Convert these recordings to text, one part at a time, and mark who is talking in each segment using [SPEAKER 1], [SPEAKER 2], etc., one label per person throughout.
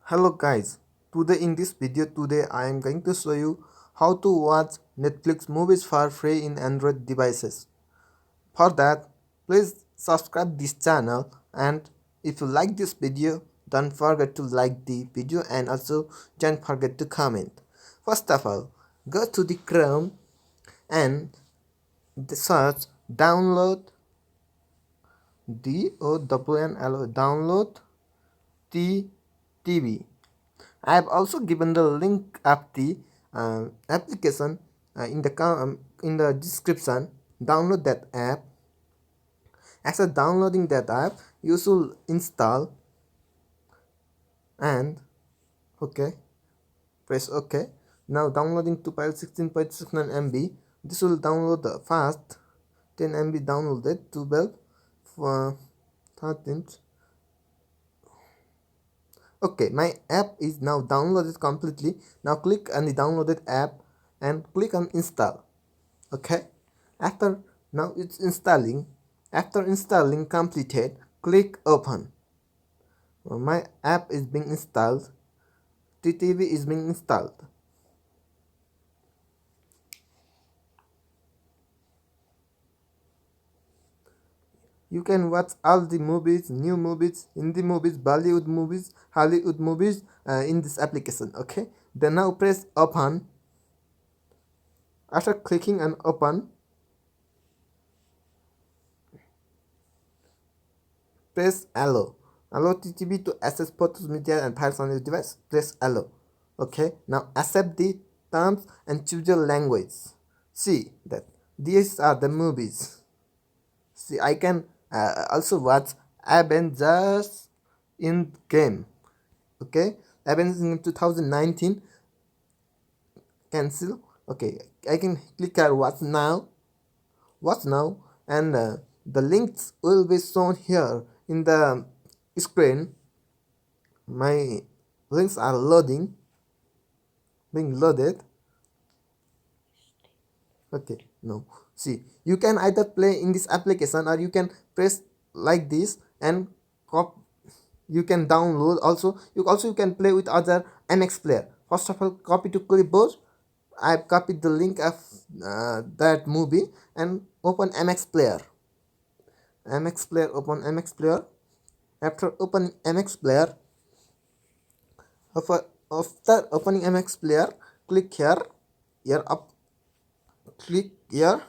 [SPEAKER 1] Hello guys, today in this video I am going to show you how to watch Netflix movies for free in Android devices. For that, please subscribe this channel, and if you like this video, don't forget to like the video and also don't forget to comment. First of all, go to the Chrome and search download download Teatv. I have also given the link of the application in the description. Download that app. After downloading that app, you should install and okay, press OK. Now downloading to file 16.69 MB. This will download the fast. 10 MB downloaded. 12 for 13. Okay, my app is now downloaded completely. Now click on the downloaded app and click on install. Okay, after now it's installing. After installing completed, click open. My app is being installed. Teatv is being installed. You can watch all the movies, new movies, Hindi movies, Bollywood movies, Hollywood movies in this application. Okay, then now press open. After clicking on open, press allow. Allow Teatv to access photos, media and files on your device. Press allow. Okay, now accept the terms and choose your language. See that these are the movies. See, I can also watch Avengers in game. Okay, Avengers in 2019. Cancel. Okay, I can click on watch now. Watch now, and the links will be shown here in the screen. My links are being loaded. Okay, no, see, you can either play in this application or you can press like this and you can download. Also you can play with other MX player. First of all, copy to clipboard. I've copied the link of that movie and open MX player. Open MX player. After opening MX player, after opening MX player, click here up, click here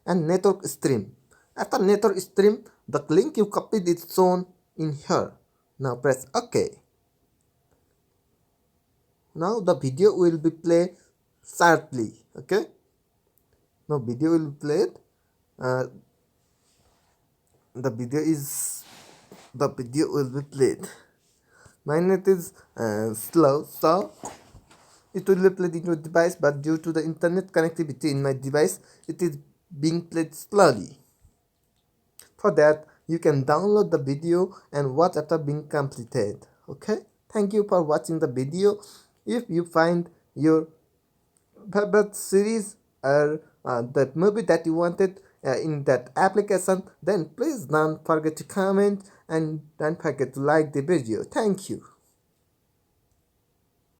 [SPEAKER 1] and network stream. After network stream, the link you copied is shown in here. Now press OK. Now the video will be played shortly. Okay, now video will be played. The video will be played. My net is slow, so it will be played in your device, but due to the internet connectivity in my device, it is being played slowly. For that, you can download the video and watch after being completed. Okay, thank you for watching the video. If you find your favorite series or that movie that you wanted in that application, then please don't forget to comment and don't forget to like the video. Thank you.